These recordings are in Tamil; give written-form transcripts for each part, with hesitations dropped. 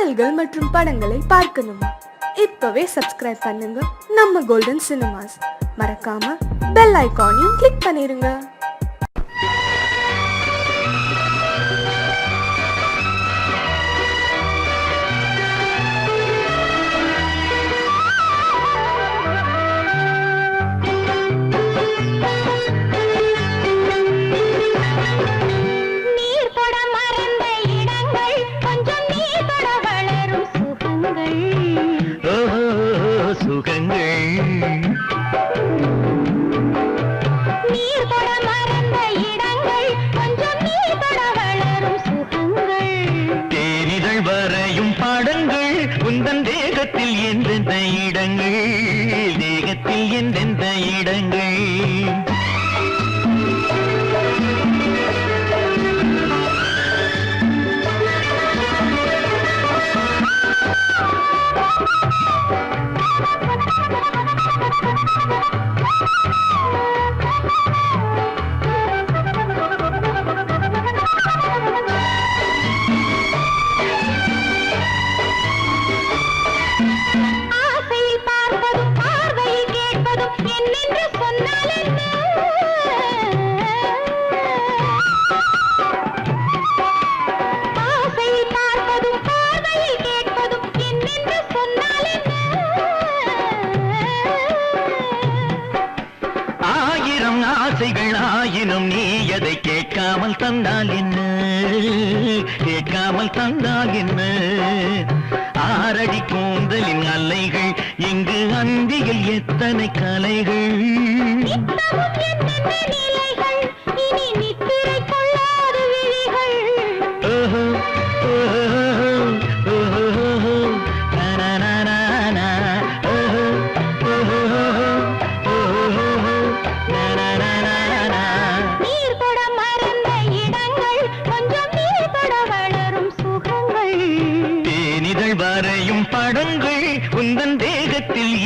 பாடல்கள் மற்றும் படங்களை பார்க்கணுமா? இப்பவே சப்ஸ்கிரைப் பண்ணுங்க நம்ம கோல்டன் சினிமாஸ். மறக்காம பெல் ஐகானையும் கிளிக் பண்ணிருங்க. ஆரடி கூந்தலின் அலைகள் இங்கு அந்தியில் எத்தனை கலைகள்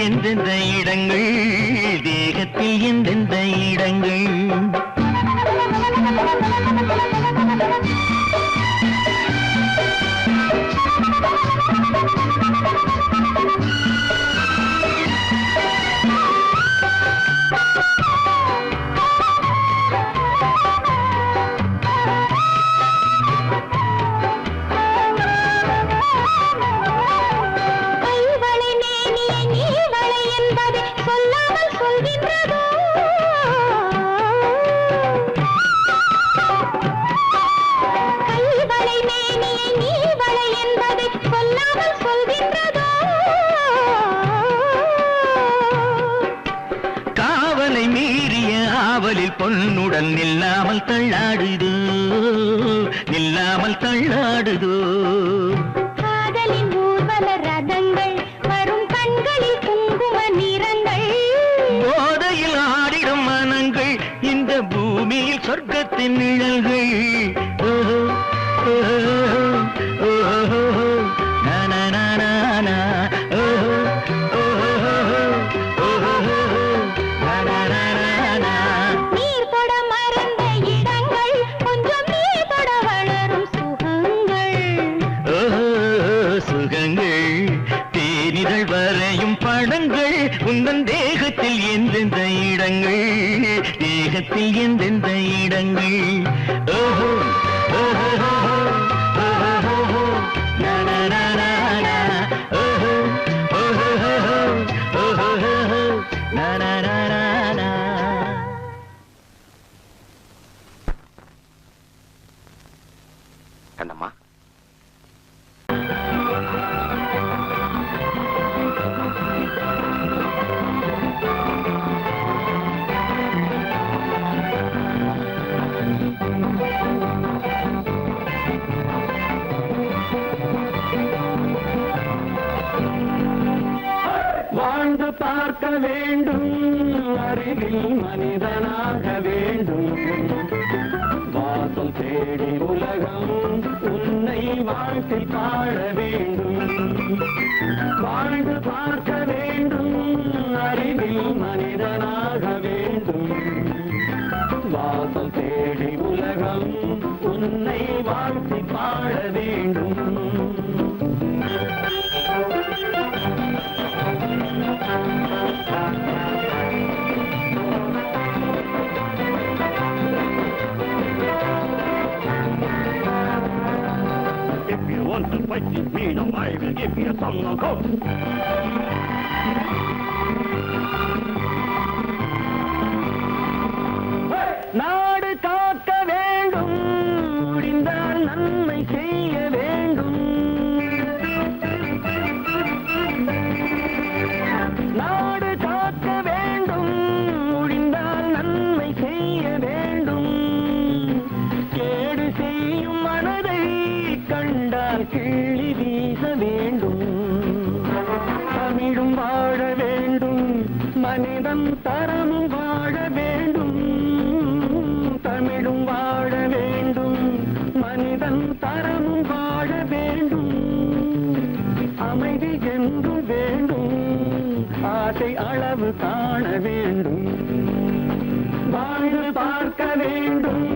எந்தெந்த இடங்கள் தேகத்தில் எந்தெந்த இடங்கள் பொன்னுடன் நில்லாமல் தள்ளாடுதோ நில்லாமல் தள்ளாடுதோ காதலின் ஊர்வல ரதங்கள் வரும் கண்களில் குங்கும நிறங்கள் போதையில் ஆடிடும் மனங்கள் இந்த பூமியில் சொர்க்கத்தின் நிழல்கள் உந்தன் தேகத்தில் எந்தெந்த இடங்கள் தேகத்தில் எந்தெந்த இடங்கள் ஓஹோ ஓஹோ கண்ணம்மா வாழ்ந்து பார்க்க வேண்டும் அறிவில் மனிதனாக வேண்டும் வாசல் தேடி உலகம் உன்னை வாழ்க்கை பாட வேண்டும் வாழ்ந்து பார்க்க வேண்டும் அறிவில் மனிதனாக வேண்டும் வாசல் தேடி உலகம் உன்னை வாழ்க்கை பாட வேண்டும் and fighting me, now I will give you a song of hope. நாடு காக்க வேண்டும், முடிந்தால் நன்மை செய்ய வேண்டும். நாடு காக்க வேண்டும், முடிந்தால் நன்மை செய்ய வேண்டும். கேடு செய்யும் மனதை கண்டால் கிள்ளி வீச வேண்டும். தமிழும் வாழ வேண்டும், மனிதன் தரமும் வாழ வேண்டும். தமிழும் வாழ வேண்டும், மனிதன் தரமும் வாழ வேண்டும். அமைதி என்றும் வேண்டும், ஆசை அளவு காண வேண்டும். வாழ்ந்து பார்க்க வேண்டும்,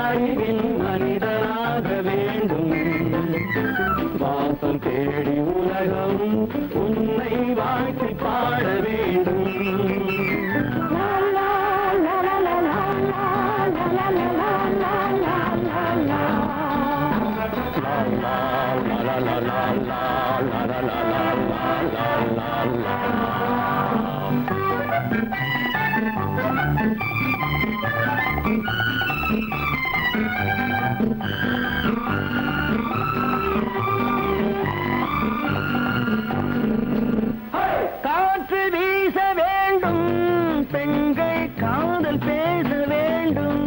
அறிவின் மனிதனாக வேண்டும். வாசம் தேடி உலகம் உன்னை வாழ்த்தி பாட வேண்டும். காற்று வீச வேண்டும், பெண்கள் காதல் பேச வேண்டும்.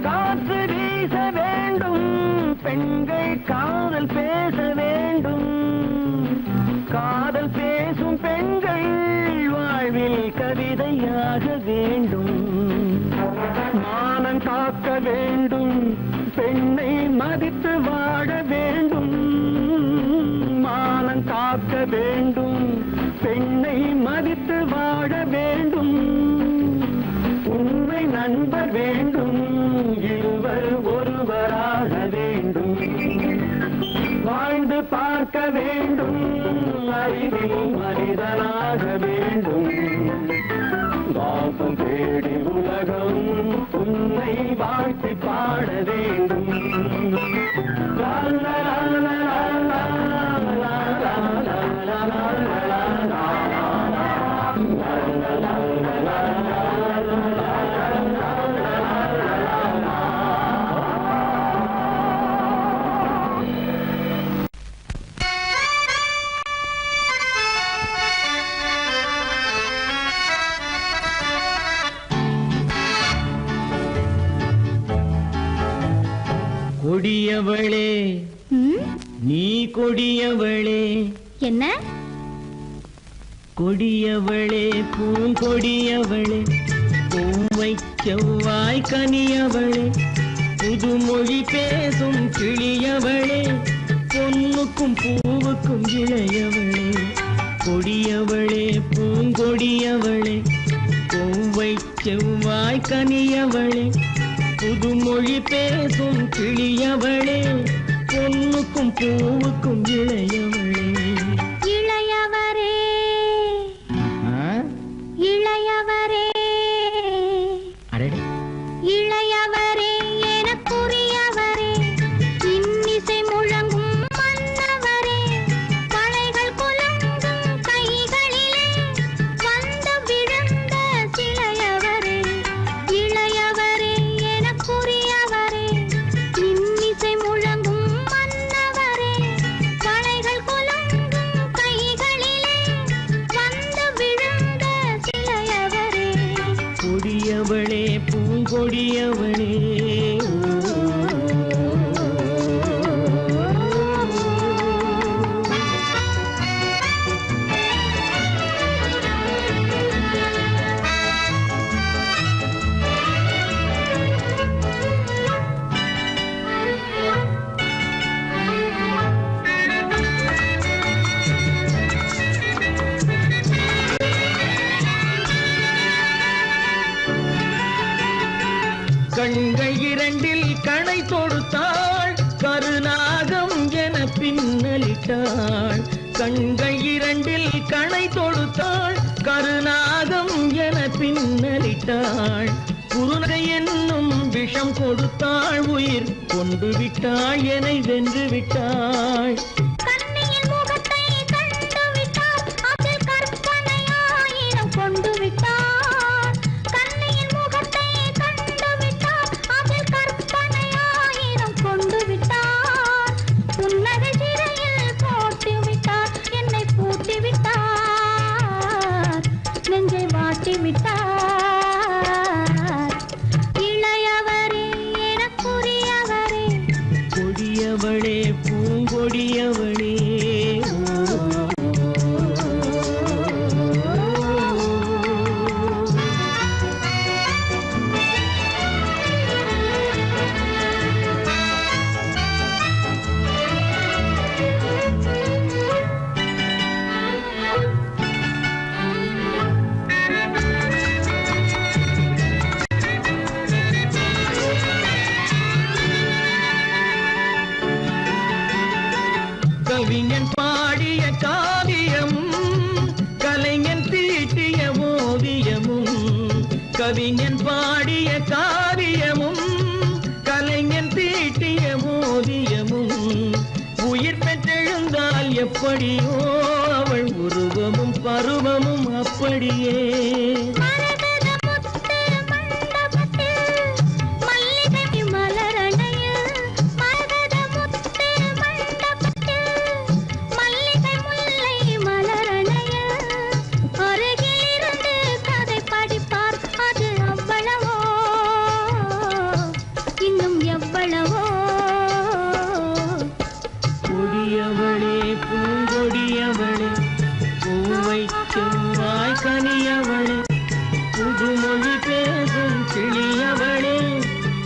காற்று வீச வேண்டும், பெண்கள் காதல் பேச வேண்டும். காதல் பேசும் பெண்கள் வாழ்வில் கவிதையாக வேண்டும். மானம் காக்க வேண்டும், பெண்ணை மதித்து வாழ வேண்டும். மானம் காக்க வேண்டும், பெண்ணை மதித்து வாழ வேண்டும். உண்மை நண்பர் வேண்டும், இருவர் ஒருவராக வேண்டும். வாழ்ந்து பார்க்க வேண்டும், அறிவில் மனிதனாக வேண்டும். வாசம் தேடி உலகம் உன்னை வாழ்த்தி பாட வேண்டும். லா லா லா லா லா லா லா லா லா லா. கொடியவளே நீ கொடியவளே. என்ன? கொடியவளே பூங்கொடியவளே, பூவை செவ்வாய் கனியவளே, புதுமொழி பேசும் கிளியவளே, பொன்னுக்கும் பூவுக்கும் இளையவளே. கொடியவளே பூங்கொடியவளே, பூவை செவ்வாய் கனியவளே, புதுமொழி பேசும் கிளியவளே, பொன்னுக்கும் பூவுக்கும் இளையவளே. இளையவரே இளையவரே இளையவரே எனக்குரியவரே, இன்னிசை முழங்கும் மன்னவரே, வளைகள் குலுங்கும் கைகளிலே வந்து விழுந்த சிலையவரே. இளையவரே எனக்குரியவரே, இன்னிசை முழங்கும் மன்னவரே, வளைகள் குலுங்கும் கைகளிலே வந்து விழுந்த சிலையவரே. கொடியவளே பூங்கொடியவளே. கண்கள் இரண்டில் கணை தொடுத்தாள், கருநாகம் என பின்னலிட்டாள். கண்கள் இரண்டில் கணை தொடுத்தாள், கருநாகம் என பின்னலிட்டாள். குருநகை என்னும் விஷ மனம் கொடுத்தாள் உயிர் கொண்டு விட்டாள் என்னை வென்று விட்டாள் கண்ணியின் முகத்தை கண்டு விட்டார் அதில் கற்பனை ஆயிரம் கொண்டு விட்டார் கண்ணியின் முகத்தை கண்டு விட்டார் அதில் கற்பனை ஆயிரம் கொண்டு விட்டார் புன்னகை சிறையில் போட்டு விட்டார் என்னை பூட்டி விட்டார் நெஞ்சை வாட்டி விட்டார் இளையவரே எனக்குரியவரே கொடியவளே பூங்கொடியவளே கவிஞன் பாடிய காவியமும் கலைஞன் தீட்டிய ஓவியமும் கவிஞன் பாடிய காவியமும் கலைஞன் தீட்டிய ஓவியமும் உயிர் பெற்றெழுந்தால் எப்படியோ அவள் உருவமும் பருவமும் அப்படியே மரகத முத்து மண்டபத்தில் மல்லிகை மலரணையில் மரகத முத்து மண்டபத்தில் மல்லிகை முல்லை மலரணையில் அருகிலிருந்து கதை படிப்பார் அது அவ்வளவோ இன்னும் எவ்வளவோ கொடியவளே பூங்கொடியவளே பூவை செவ்வாய் கனியவளே புதுமொழி பேசும் கிளியவளே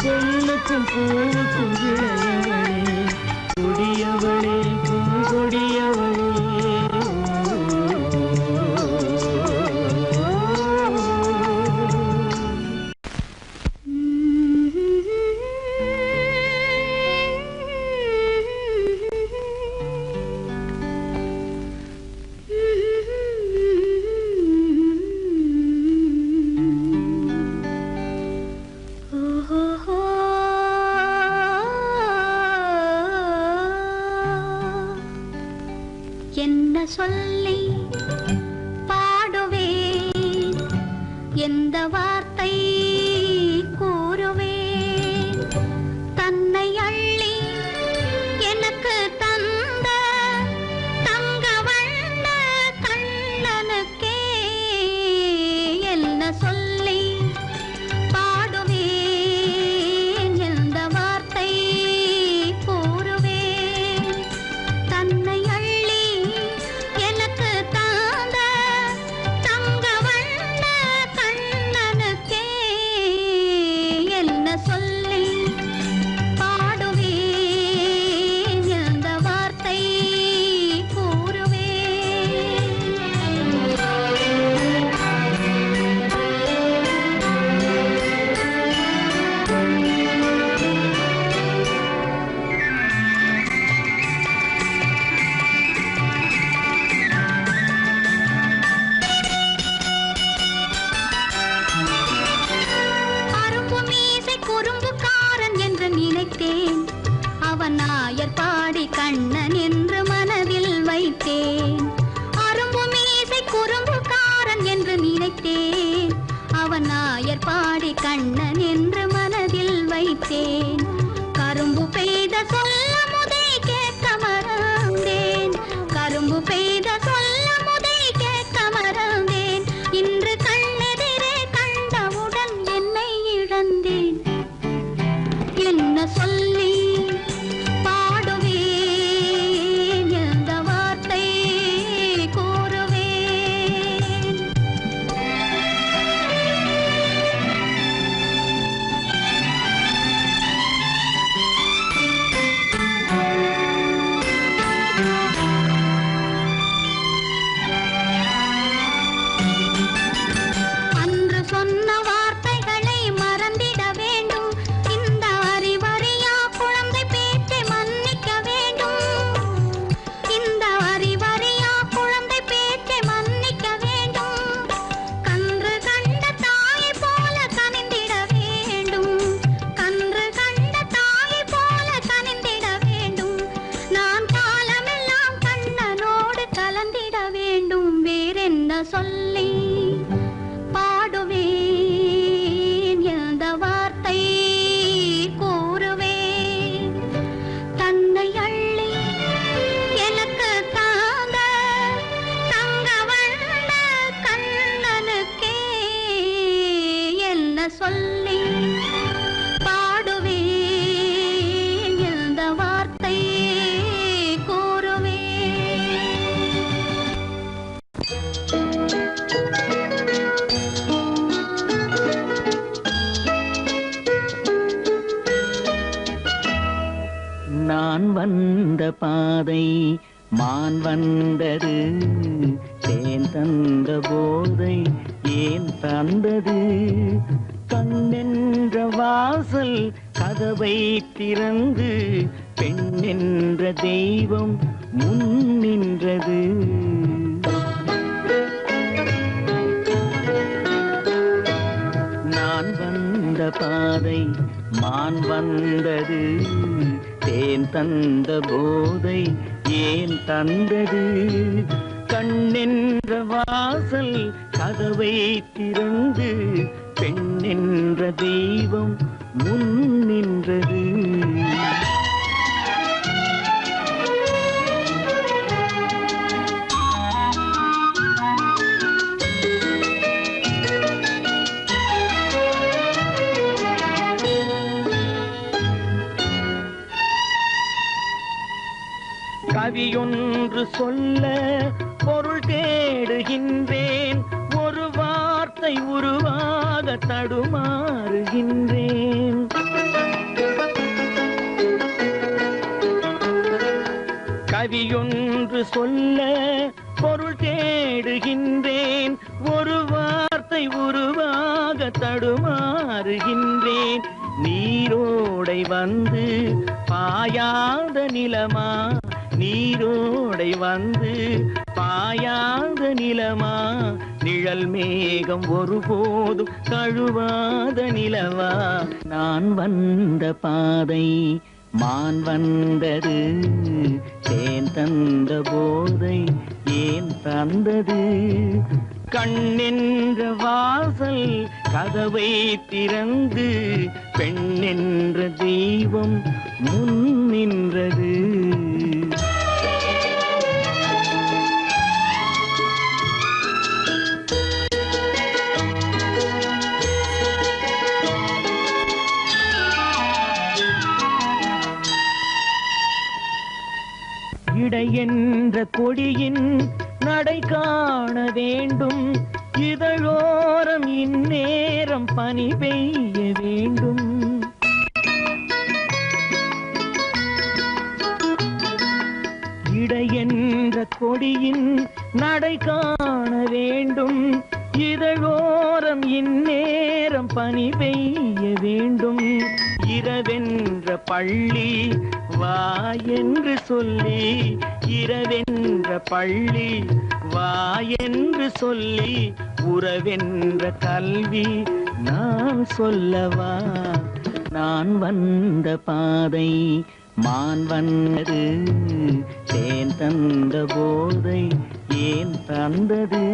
பொண்ணுக்கும் பூவுக்கும் இளையவளே கொடியவளே பூங்கொடியவளே என்ன சொல்லி பாடுவேன் எந்த வார்த்தை கூறுவேன் தன்னை அள்ளி எனக்கு தந்த தங்க வண்ண கண்ணனுக்கே என்ன சொல்லி பாடுவேன் எந்த வார்த்தை கூறுவேன் தன்னை அள்ளி எனக்கு தந்த தங்க வண்ண கண்ணனுக்கே நான் வந்த பாதை மான் வந்தது, தேன் தந்த போதை ஏன் தந்தது? கண்ணென்ற வாசல் கதவை திறந்து பெண் என்ற தெய்வம் முன் நின்றது. நான் வந்த பாதை மான் வந்தது, தேன் தந்த போதை ஏன் தந்தது? கண்ணென்ற வாசல் கதவை திறந்து பெண் என்ற தெய்வம் முன் நின்றது. கவியொன்று சொல்ல பொருள் தேடுகின்றேன், ஒரு வார்த்தை உருவாக தடுமாறுகின்றேன். கவியொன்று சொல்ல பொருள் தேடுகின்றேன், ஒரு வார்த்தை உருவாக தடுமாறுகின்றேன். நீரோடை வந்து பாயாத நிலமா, நீரோடை வந்து பாயாத நிலமா, நிழல் மேகம் ஒருபோதும் தழுவாத நிலவா? நான் வந்த பாதை மான் வந்தது, தேன் தந்த போதை ஏன் தந்தது? கண்ணென்ற வாசல் கதவை திறந்து பெண் என்ற தெய்வம் முன் நின்றது. இடை என்ற கொடியின் நடை காண வேண்டும், இதழோரம் இந்நேரம் பனி பெய்ய வேண்டும். இடை என்ற கொடியின் நடை காண வேண்டும், இதழோரம் இந்நேரம் பனி பெய்ய வேண்டும். இரவென்ற பள்ளி வா என்று சொல்லி, இரவென்ற பள்ளி வா என்று சொல்லி, உறவென்ற கல்வி நான் சொல்லவா? நான் வந்த பாதை மான் வந்தது, தேன் தந்த போதை ஏன் தந்தது?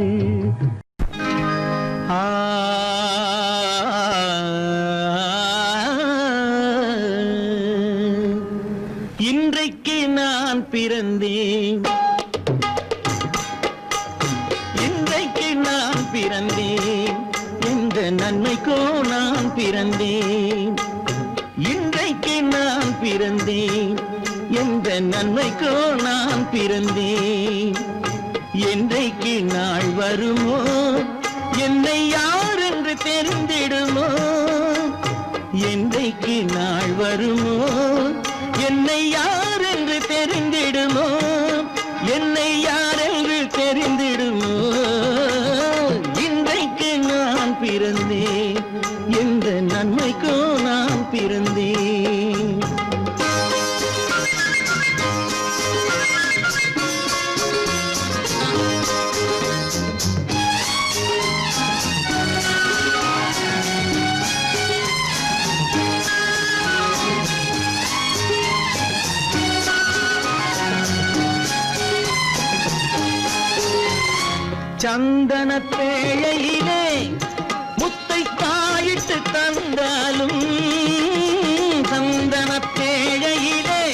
இன்றைக்கு நான் பிறந்தேன், இன்றைக்கு நான் பிறந்தேன், எந்த நன்மைக்கோ நான் பிறந்தேன். இன்றைக்கு நான் பிறந்தேன், எந்த நன்மைக்கோ நான் பிறந்தேன். என்றைக்கு நாள் வருமோ என்னை யார் என்று தெரிந்திடுமோ? என்றைக்கு நாள் வருமோ என்னை யார் என்று தெரிந்திடுமோ? என்னை யார் என்று தெரிந்திடுமோ? இன்றைக்கு நான் பிறந்தேன், எந்த நன்மைக்கோ நான் பிறந்தேன். சந்தன பேழையிலே முத்தை காயிட்டு தந்தாலும், சந்தன பேழையிலே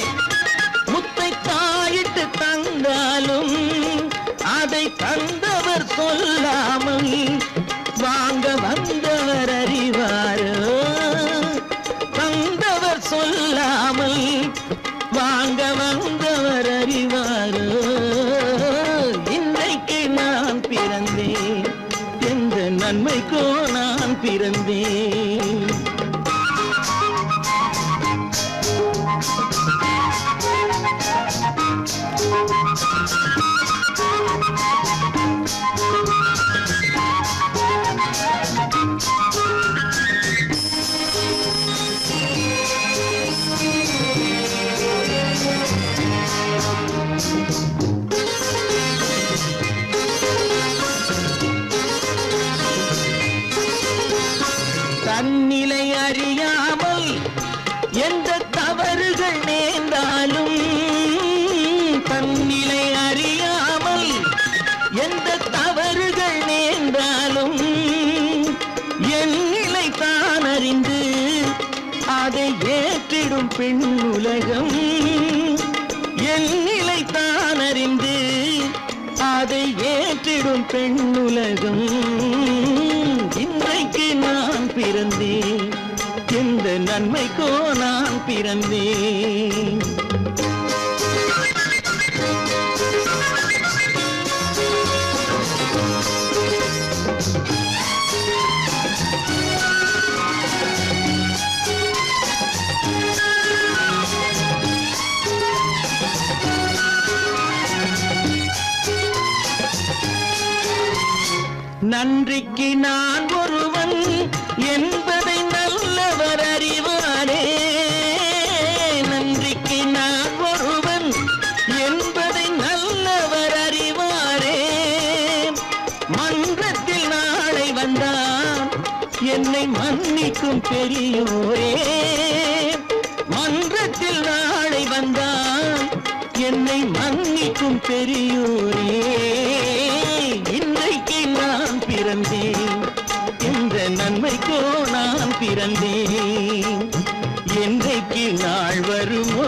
முத்தை காயிட்டு தந்தாலும், அதை தந்தவர் சொல்லாமல் வாங்க வந்தவர் அறிவாரோ? தந்தவர் சொல்லாமல் வாங்க வந்தவர் அறிவாரோ? இன்றைக்கு நான் பிறந்தேன், எந்த நன்மைக்கோ நான் பிறந்தேன். பெண் உலகம் என் நிலை தான் அறிந்து அதை ஏற்றிடும் பெண் உலகம். இன்றைக்கு நான் பிறந்தேன், எந்த நன்மைக்கோ நான் பிறந்தேன். நன்றிக்கு நான் ஒருவன் என்பதை நல்லவர் அறிவாரே. நன்றிக்கு நான் ஒருவன் என்பதை நல்லவர் அறிவாரே. மன்றத்தில் நாளை வந்தான் என்னை மன்னிக்கும் பெரியோரே. மன்றத்தில் நாளை வந்தான் என்னை மன்னிக்கும் பெரியோரே. இன்றைக்கு நான் பிறந்தேன், இந்த நன்மைக்கோ நான் பிறந்தேன். என்றைக்கு நாள் வருமோ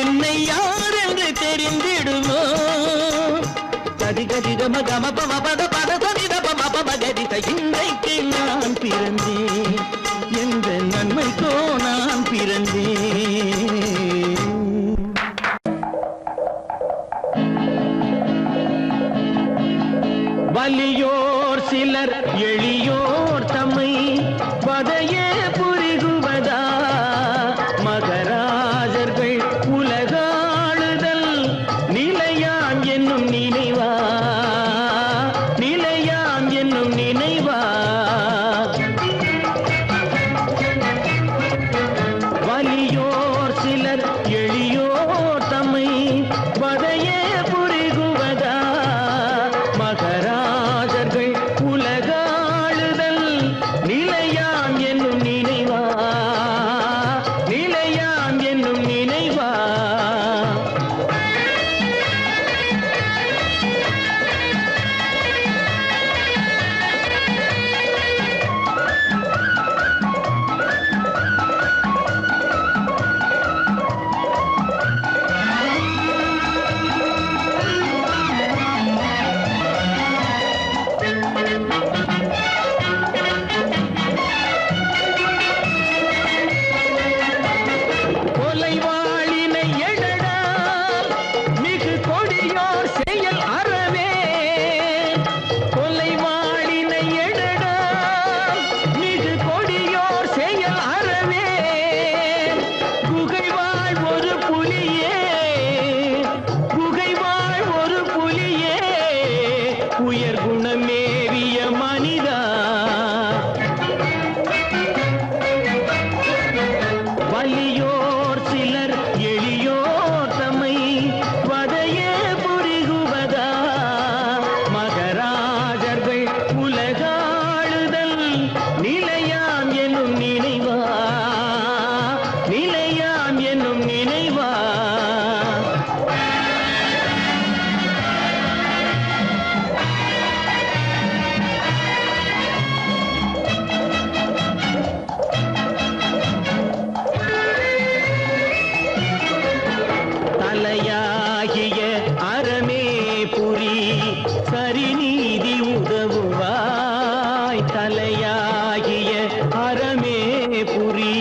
என்னை யார் என்று தெரிந்திடுமோ. கதி கதி கம கம பம பத பத சதித பம பம கதித. இன்றைக்கு நான் பிறந்தேன், எந்த நன்மைக்கோ நான் பிறந்தேன். வலியோர் சிலர் எளியோர் தம்மை வதையே புரிகுவதா. மகராஜர்கள் உலகாளுதல் நிலையாம் என்னும் நினைவா. நிலையாம் என்னும் நினைவா. வலியோர் சிலர் எளியோர் தம்மை வதையே புரிகுவதா. மகராஜர்கள் உலகாளுதல் நிலையாம் என்னும் நினைவா. நிலையாம் என்னும் நினைவா. கொலைவாளினை எழடா மிகு கொடியோர் செயல் அறவே. கொலைவாளினை எழடா மிகு கொடியோர் செயல் அறவே. குகைவாழ் ஒரு புலியே, குகைவாழ் ஒரு புலியே. உயர் குணமேவிய மனிதா. வலியோர் சிலர் எளியோர் தம்மை வதையே புரிகுவதா. மகராஜர்கள் உலகாளுதல் நிலையாம் என்னும் நினைவா. நிலையாம் என்னும் நினைவா. தலையாகிய அறமே புரி சரிநீதி உதவுவாய். தலையாகிய அறமே புரி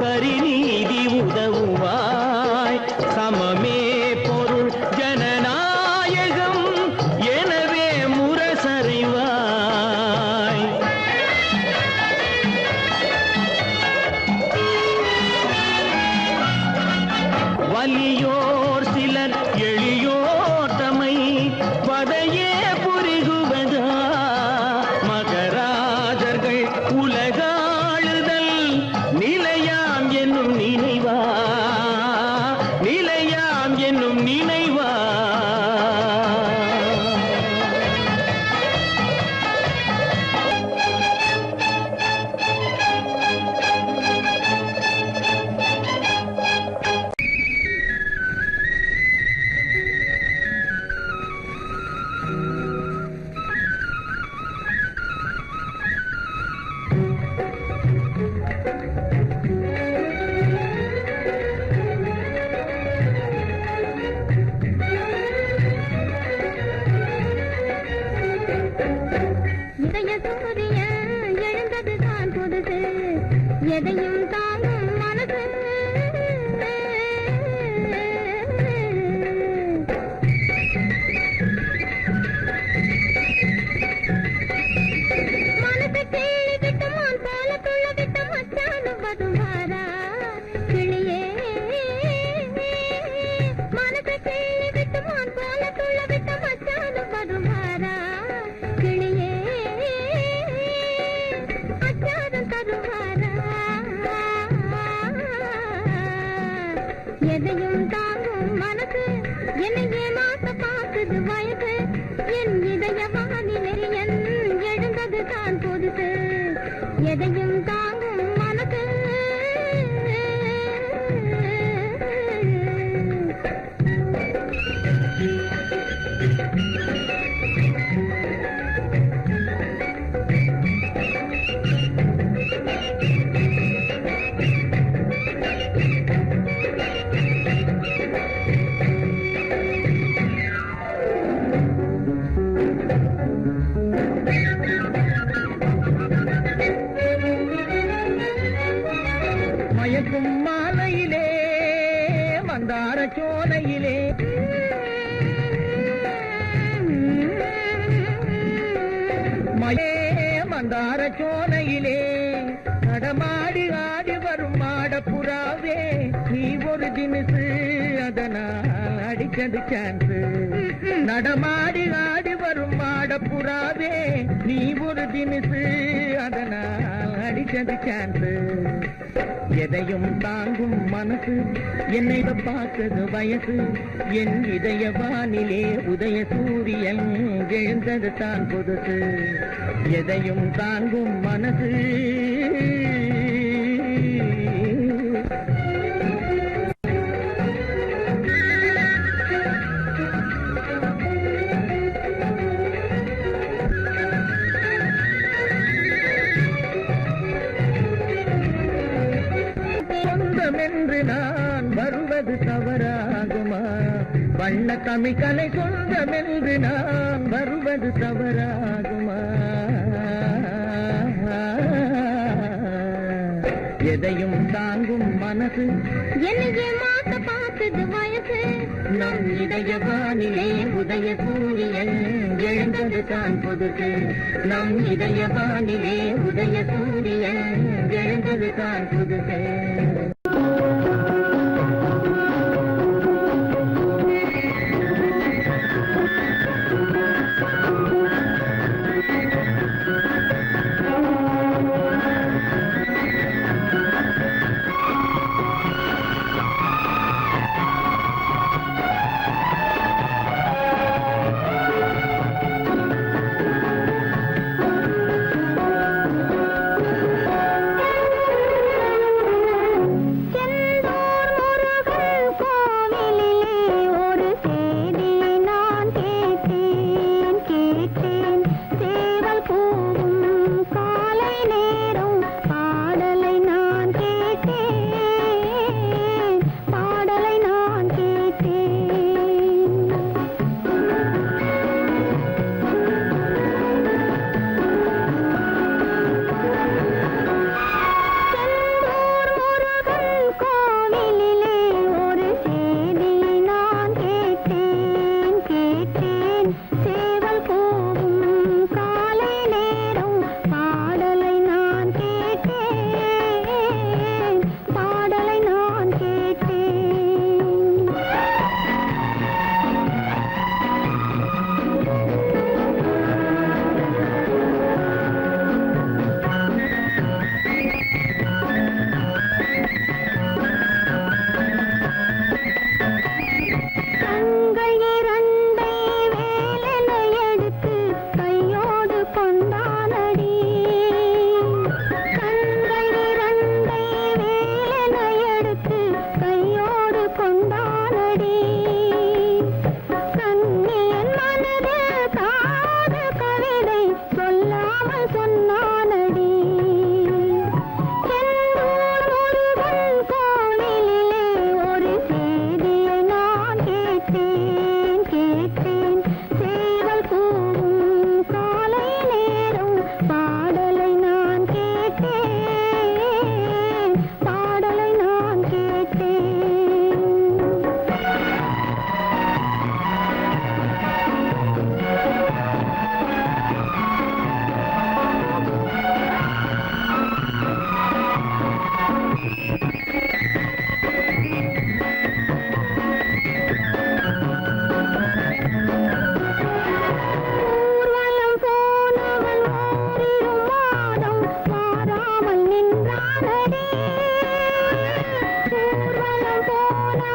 சரிநீதி உதவுவாய். சமமே பொருள் ஜனநாயகம் எனவே முரசறைவாய். வலியோர் சிலர் எளியோர் தம்மை வதையே புரிகுவதா. மகராஜர்கள் உலகாளுதல் நிலையாம் என்னும் நினைவா. நிலையாம் என்னும் நினைவா. எதையும் தாங்கும் மனசு என்னை ஏமாத்த பார்த்தது வயசு என் இதய வானிலை என் எழுந்தது தான் புதுசு எதையும் தாங்கும் மனசு மயக்கும் மாலையிலே மந்தார சோலையிலே மயே மந்தார சோலையிலே நடமாடி ஆடி வரும் மாடப்புறாவே நீ ஒரு தினசு அதனால் அடிச்சது சான்ஸ் நடமாடி ஆடி வரும் மாடப்புறாவே நீ ஒரு தினசு அதனால் அடிச்சது சான்ஸ் எதையும் தாங்கும் மனசு என்னை பார்த்தது வயசு என் இதய வானிலே உதய சூரியன் எழுந்தது தான் புதுசு எதையும் தாங்கும் மனசு சொந்தமென்று நான் வருவது தவறாகுமா வண்ண தமிழ் கலை சொந்தமென்று நான் வருவது தவறாகுமா எதையும் தாங்கும் மனசு என்னையே மாத்த பார்த்தது வயசு நம் இதய வானிலே உதய சூரியன் எழுந்தது தான் புதுசு நம் இதய வானிலே உதய சூரியன் எழுந்தது தான் புதுசு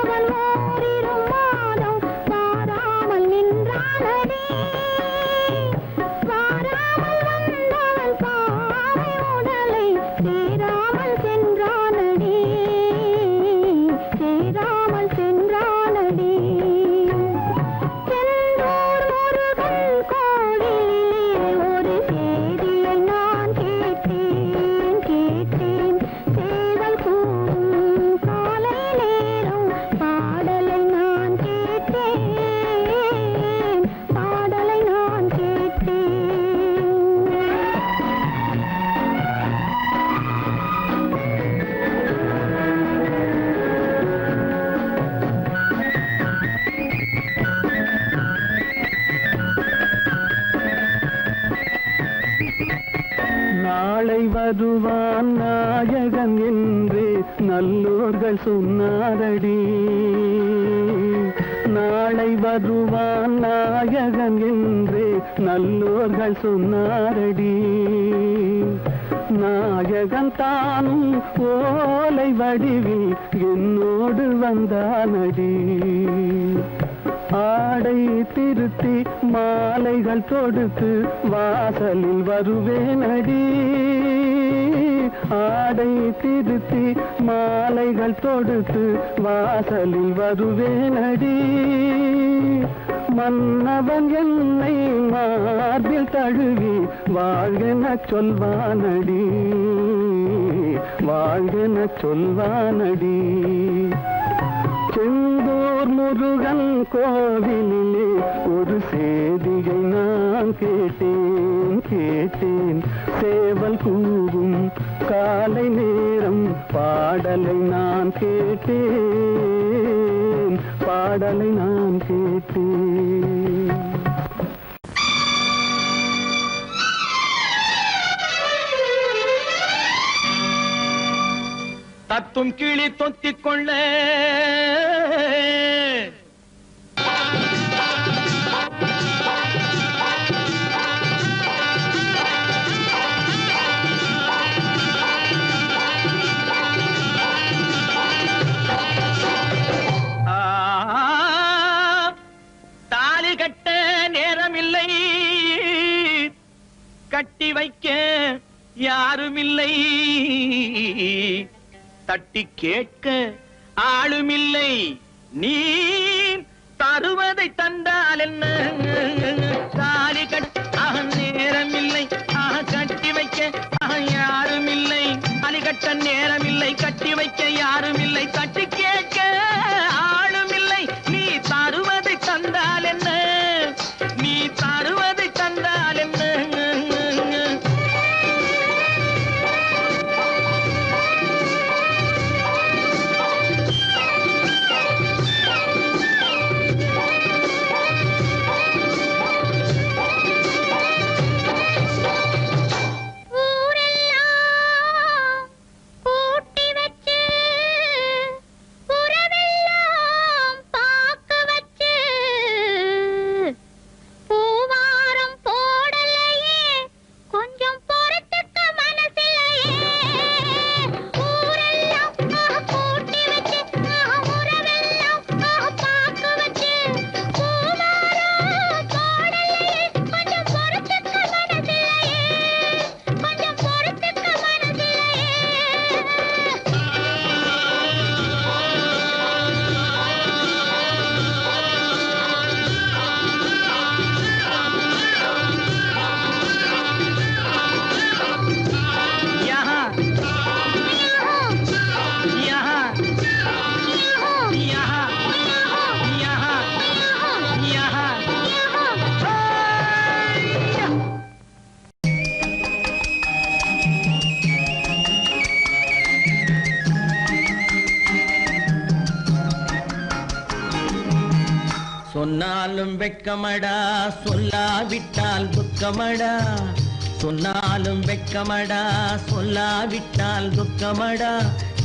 அவன் ஓரிரு மாதம் வாராமல் நின்றானடி. வாராமல் வந்தவன் பாவை உடலை சேராமல் சென்றானடி. சேராமல் சென்றானடி. செந்தூர் முருகன் கோவிலிலே ஒரு செய்தியை நான் கேட்டேன் கேட்டேன். சேவல் கூவும் காலை நேரம் பாடலை நான் கேட்டேன். பாடலை நான் கேட்டேன். நாளை வருவான் நாயகன் என்று நல்லோர்கள் சொன்னாரடி. நாளை வருவான் நாயகன் என்று நல்லோர்கள் சொன்னாரடி. நாயகன் தானும் ஓலை வடிவில் என்னோடு வந்தானடி. ஆடை திருத்தி மாலைகள் தொடுத்து வாசலில் வருவேனடி. ஆடை திருத்தி மாலைகள் தொடுத்து வாசலில் வருவேனடி. மன்னவன் என்னை மார்பில் தழுவி வாழ்கென சொல்வானடி. வாழ்கென சொல்வானடி. செந்தூர் முருகன் கோவிலிலே ஒரு செய்தியை நான் கேட்டேன் கேட்டேன். சேவல் கூவும் காலை நேரம் பாடலை நான் கேட்டேன். பாடலை நான் கேட்டேன். தத்தும் கிளி தொத்திக் கொள்ள தாலி கட்ட நேரமில்லை, கட்டி வைக்க யாருமில்லை, தட்டி கேட்க ஆளுமில்லை. நீ தருவதை தந்தால் என்ன? தாலி கட்ட நேரமில்லை, கட்டி வைக்க யாருமில்லை. தாலி கட்ட நேரமில்லை, கட்டி வைக்க யாருமில்லை, தட்டி கேட்க ஆளுமில்லை. நீ தருவதை தந்தால் என்ன? நீ தருவதை தந்தால் என்ன? சொன்னாலும் வெட்கமடா, சொல்லாவிட்டால் துக்கமடா. சொன்னாலும் வெட்கமடா, சொல்லாவிட்டால் துக்கமடா.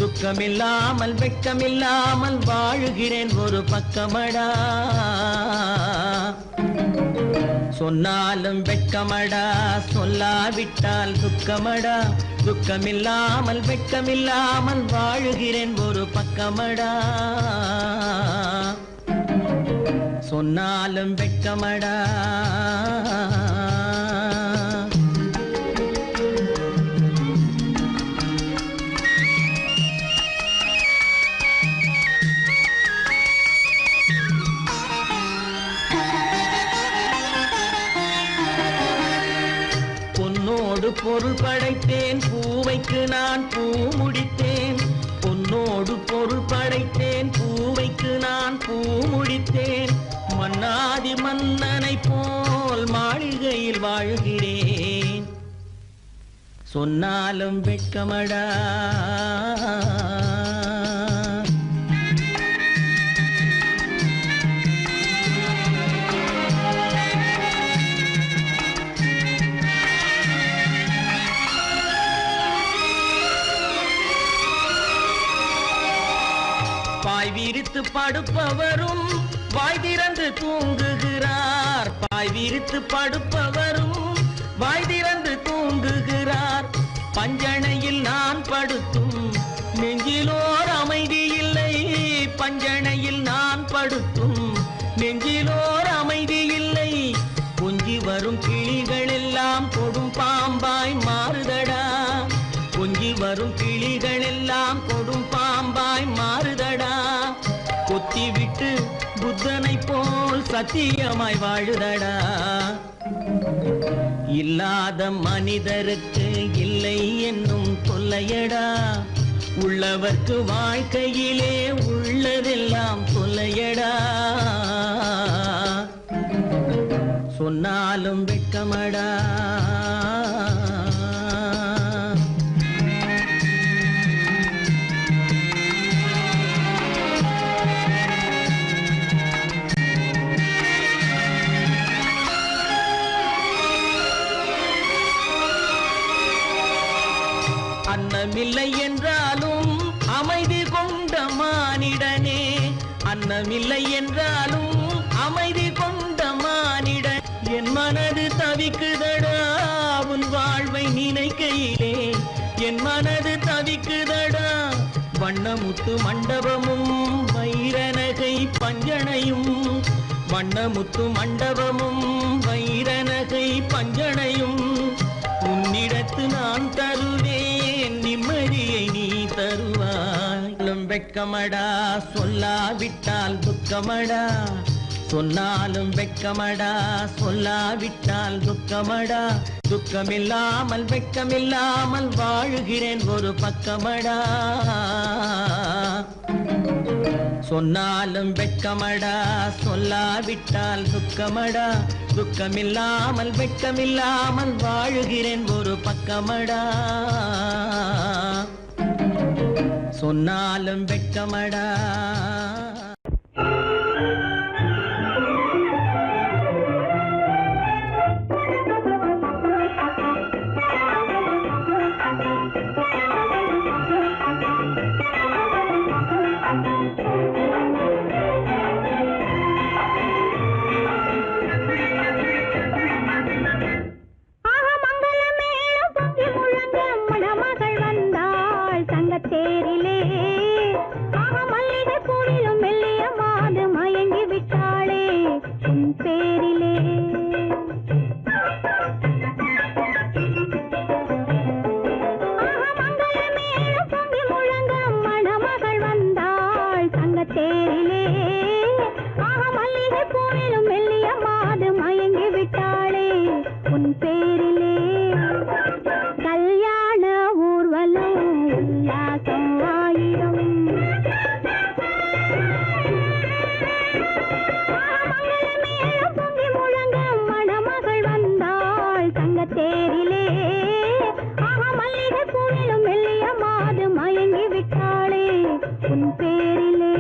துக்கமில்லாமல் வெட்கமில்லாமல் வாழுகிறேன் ஒரு பக்கமடா. சொன்னாலும் வெட்கமடா, சொல்லாவிட்டால் துக்கமடா. துக்கமில்லாமல் வெட்கமில்லாமல் வாழுகிறேன் ஒரு பக்கமடா. சொன்னாலும் வெட்கமடா. பொன்னோடு பொருள் படைத்தேன், பூவைக்கு நான் பூ முடித்தேன். பொன்னோடு பொருள் படைத்தேன், பூவைக்கு நான் பூ முடித்தேன். மன்னாதி மன்னனை போல் மாளிகையில் வாழ்கிறேன். சொன்னாலும் வெட்கமடா. பாய் விரித்து படுப்பவரும் வாய் திறந்து தூங்குகிறார். பாய் விரித்து படுப்பவரும் வாய் திறந்து தூங்குகிறார். பஞ்சணையில் நான் படுத்தும் நெஞ்சிலோர் அமைதி இல்லை. பஞ்சணையில் நான் படுத்தும் நெஞ்சிலோர் அமைதி இல்லை. கொஞ்சி வரும் கிளிகள் எல்லாம் கொடும் பாம்பாய் மாறுதடா. கொஞ்சி வரும் கிளிகள் எல்லாம் கொடும் பாம்பாய் மாறுதடா. கொத்தி விட்டு புத்தனை போல் சத்தியமாய் வாழுதடா. இல்லாத மனிதருக்கு இல்லை என்னும் தொல்லையடா. உள்ளவர்க்கு வாழ்க்கையிலே உள்ளதெல்லாம் தொல்லையடா. சொன்னாலும் வெட்கமடா. அன்னமில்லை என்றாலும் அமைதி கொண்ட மானிடனே. அன்னமில்லை என்றாலும் அமைதி கொண்ட மானிடன். என் மனது தவிக்குதடா உன் வாழ்வை நினைக்கையிலே. என் மனது தவிக்குதடா. வண்ணமுத்து மண்டபமும் வைரநகை பஞ்சனையும். வண்ணமுத்து மண்டபமும் வைரநகை பஞ்சனையும். உன்னிடத்து நான் தருவேன், நிம்மதியை நீ தருவாய். வெட்கமடா, சொல்லாவிட்டால் துக்கமடா. சொன்னாலும் வெட்கமடா, சொல்லாவிட்டால் துக்கமடா. துக்கமில்லாமல் வெட்கமில்லாமல் வாழுகிறேன் ஒரு பக்கமடா. சொன்னாலும் வெட்கமடா, சொல்லாவிட்டால் துக்கமடா. துக்கமில்லாமல் வெட்கமில்லாமல் வாழுகிறேன் ஒரு பக்கமடா. சொன்னாலும் வெட்கமடா. தேரிலே மல்லிகை பூவிலும் மெல்லிய மாது மயங்கி விட்டாளே உன் பேரிலே. மங்களமேளம் பொங்கி முழங்க மணமகள் வந்தாள் தங்கத்தேரிலே. மல்லிகை பூவிலும் மெல்லிய மாது மயங்கி விட்டாளே உன் பேரிலே. கல்யாண ஊர்வலம் உல்லாசம் ஆயிரம். மங்களமேளம் பொங்கி முழங்க மணமகள் வந்தாள் தங்கத்தேரிலே. மல்லிகை பூவிலும் மெல்லிய மாது மயங்கி விட்டாளே உன் பேரிலே.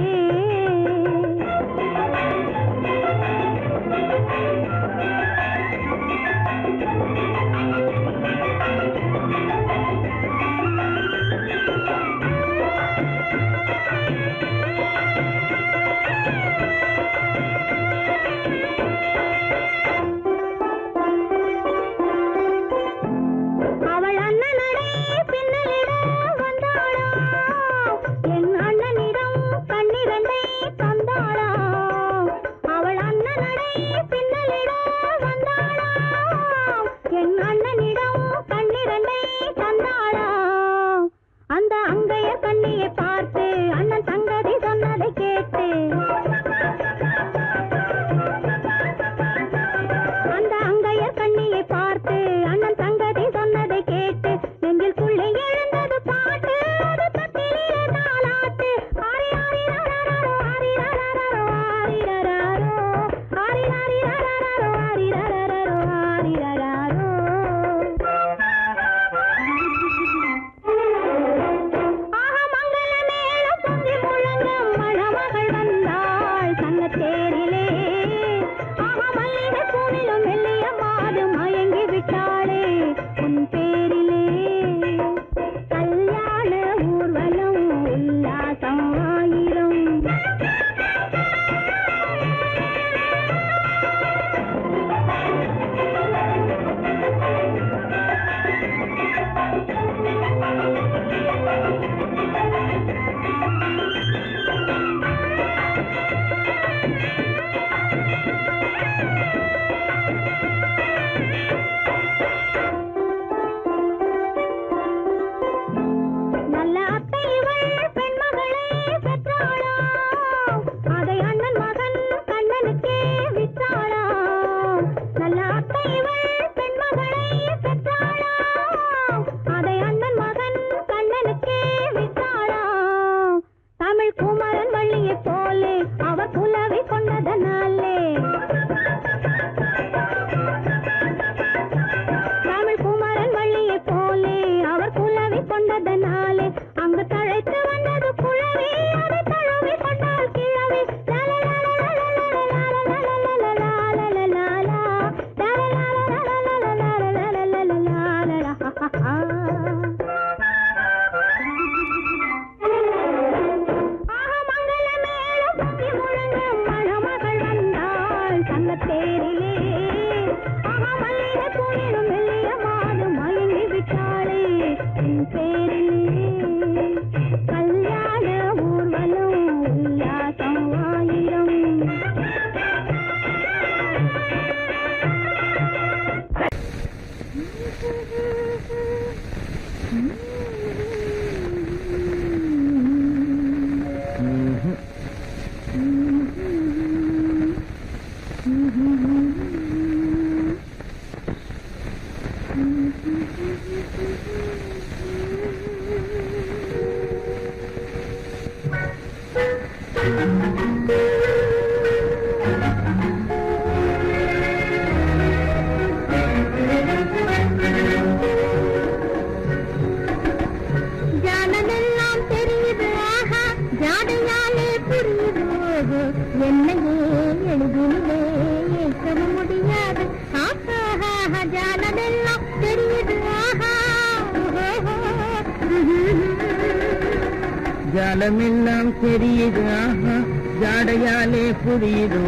ஜாலமெல்லாம் தெரியுது ஆஹா ஜாடையாலே புரியுதோ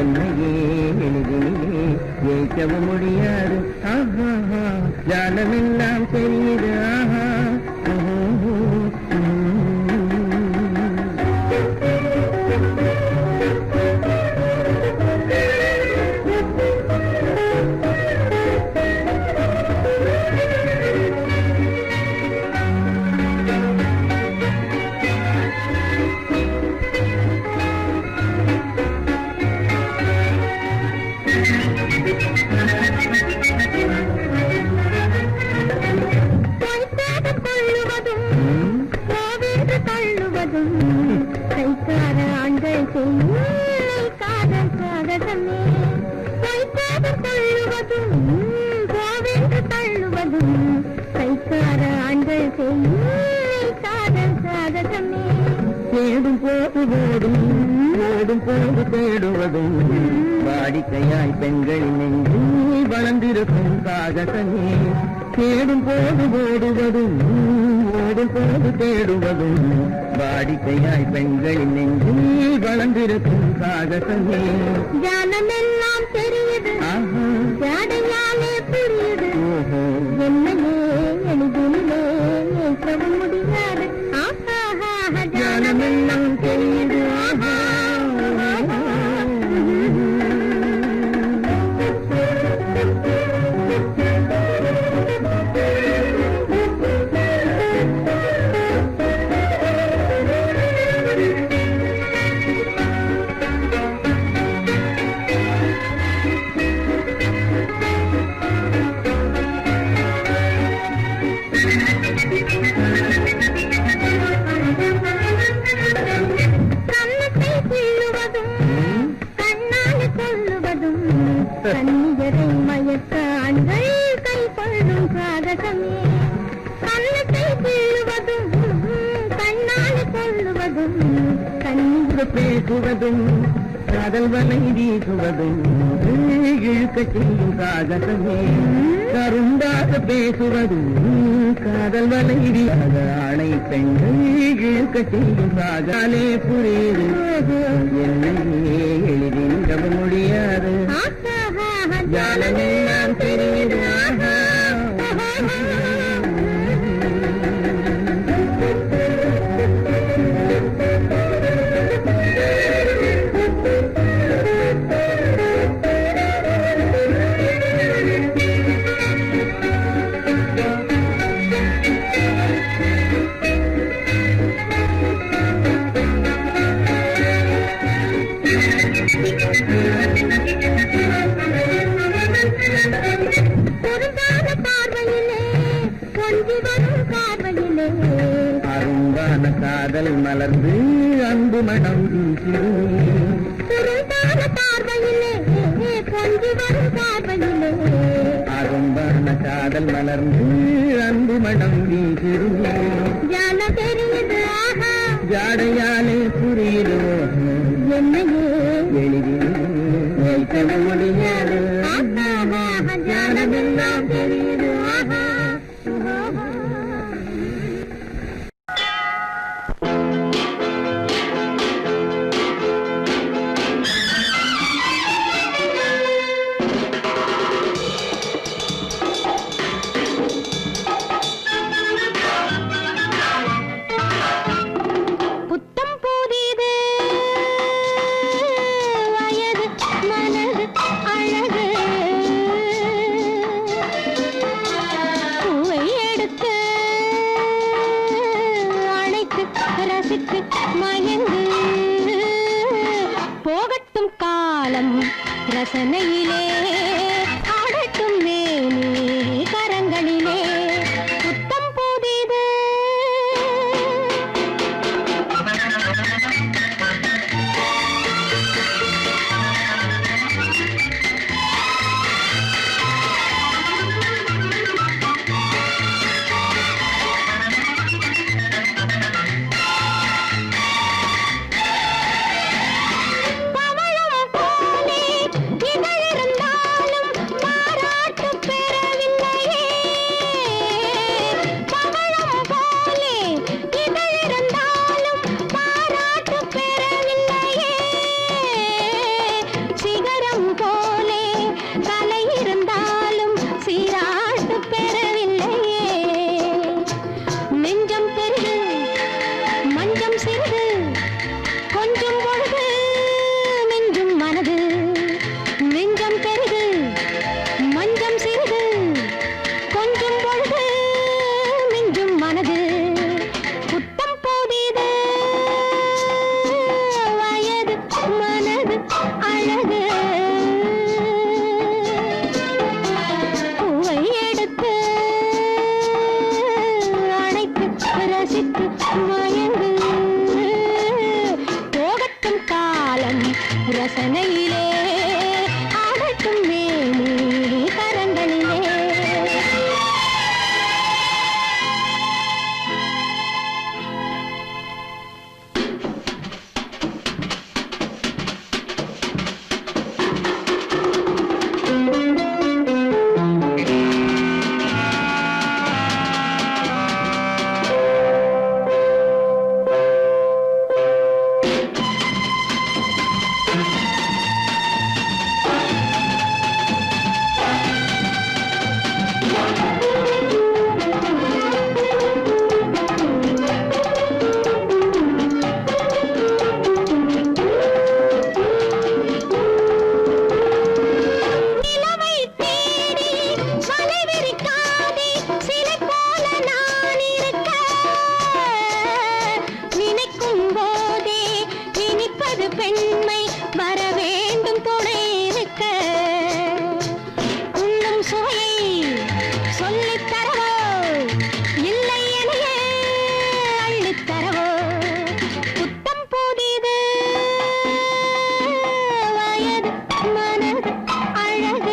என்னையே எளிதிலே ஜெயிக்கவும் முடியாது ஆஹா ஜாலமெல்லாம் தெரியுது ஆஹா தேடும் போது ஓடும் ஓடும் போது தேடுவதும் வாடிக்கையாய் பெண்களின் நெஞ்சில் வளர்ந்திருக்கும் சாகசமே தேடும் போது ஓடுவதும் ஓடும் போது தேடுவதும் வாடிக்கையாய் பெண்களின் நெஞ்சில் வளர்ந்திருக்கும் சாகசமே ஜானமெல்லாம் தெரியுது ஜாடையாலே புரியுது என்னையே எளிதிலே ஏற்கவும் முடியாது ஜானமெல்லாம் தெரியுது கண்ணியரை மயக்க ஆண்கள் கை கொள்ளும் சாகசமே கண்ணத்தை கிள்ளுவதும் கண்ணால் கொள்ளுவதும் கண்ணீர் பேசுவதும் காதல் வலை வீசுவதும் இழுக்க செய்யும் சாகசமே கருண்டாக பேசுவதும் காதல் வலை வீசாத ஆணை பெண்கள் இழுக்க செய்யும் சாகாலே புரியுது என்னையே எளிதில் நம்ப முடியாது ஜாலமெல்லாம் தெரியுது அரும்பான காதல் மலர்ந்து அன்பு மனம் அரும்பான காதல் மலர்ந்து அன்பு மனம் வீசிருமே ஜாடையாலே புரியுதோ என்னையே எளிதில் வைக்க முடியாது ஜானமெல்லாம் தெரியுது போகட்டும் காலம் ரசனையிலே ஆடட்டும் மேனி கரங்களிலே புத்தம் புதிது ரசனையிலே ஆடட்டும் மேனி கரங்களிலே பெண்மை வர வேண்டும் துணை இருக்க உண்ணும் சுவையை சொல்லித் தரவோ இல்லை எனையே அள்ளித் தரவோ புத்தம் புதிது வயது மனது அழகு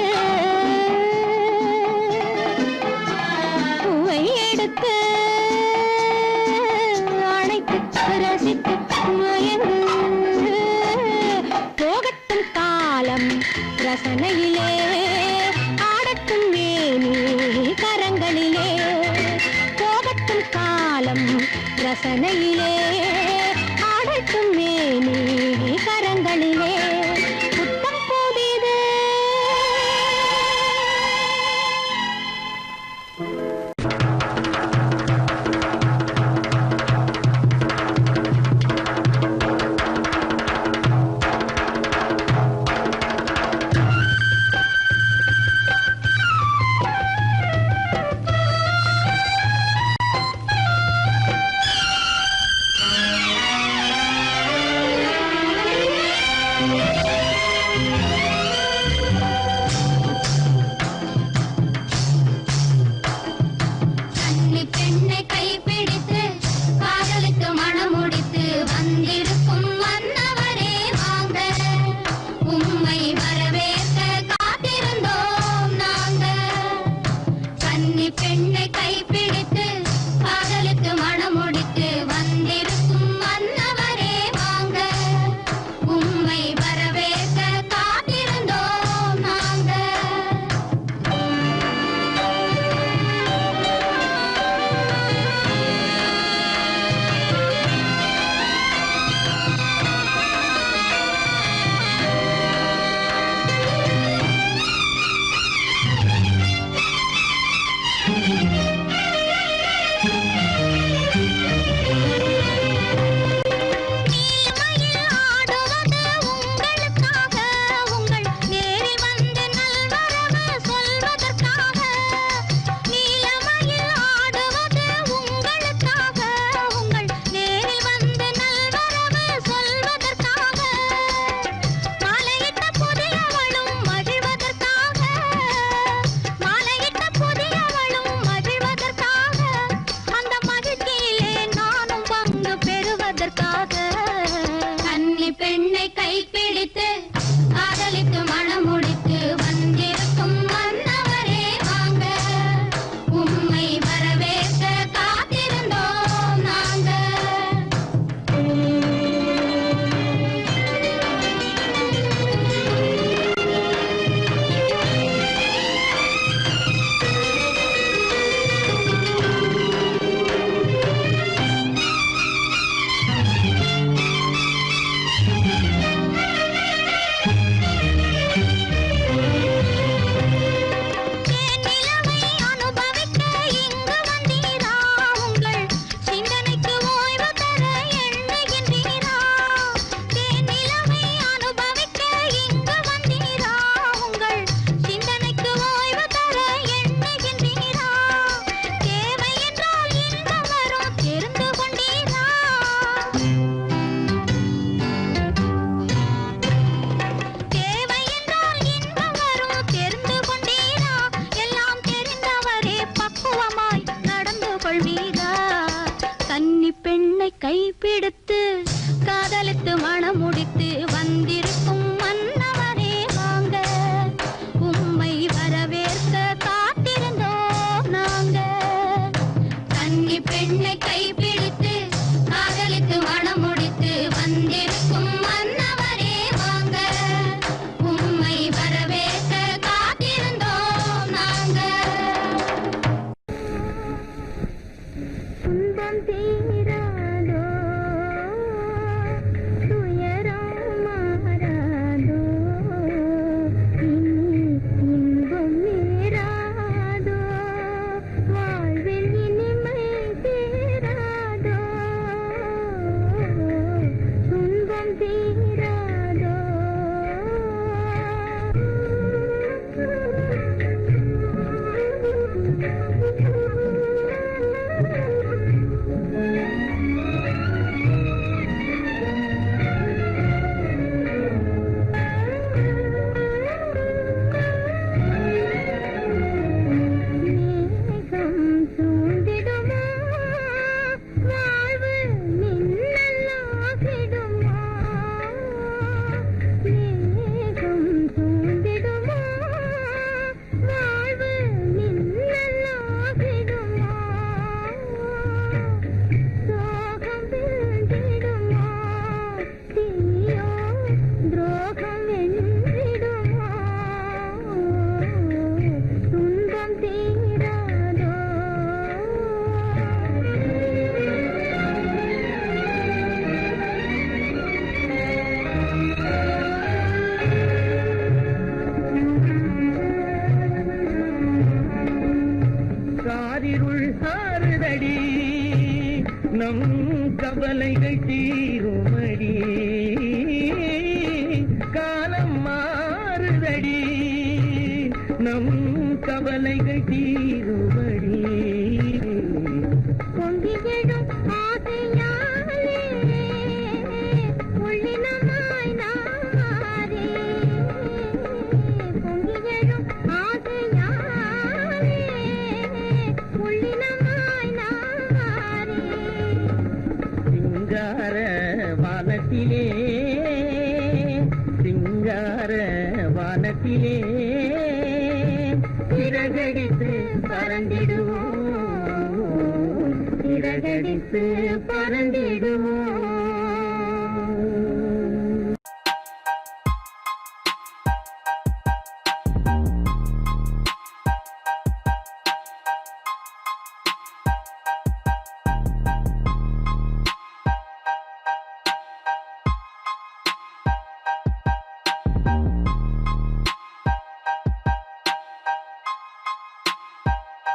ரசனையிலே ஆடட்டும் மேனி கரங்களிலே போகட்டும் காலம் ரசனையிலே ஆடட்டும் மேனி கரங்களிலே புத்தம் புதிது கவலைகள் தீருமடி காலம் மாறுதடி நம் கவலைகள் தீருமடி பொங்கிடும் ஆசையாலே உள்ளினமாய் நாரே பொங்கிடும் ஆசையாலே உள்ளினமாய் நாரே சிங்கார வானத்திலே சிங்கார வானத்திலே சிறகடித்து பறந்திடுவோம் சிறகடித்து பறந்திடுவோம்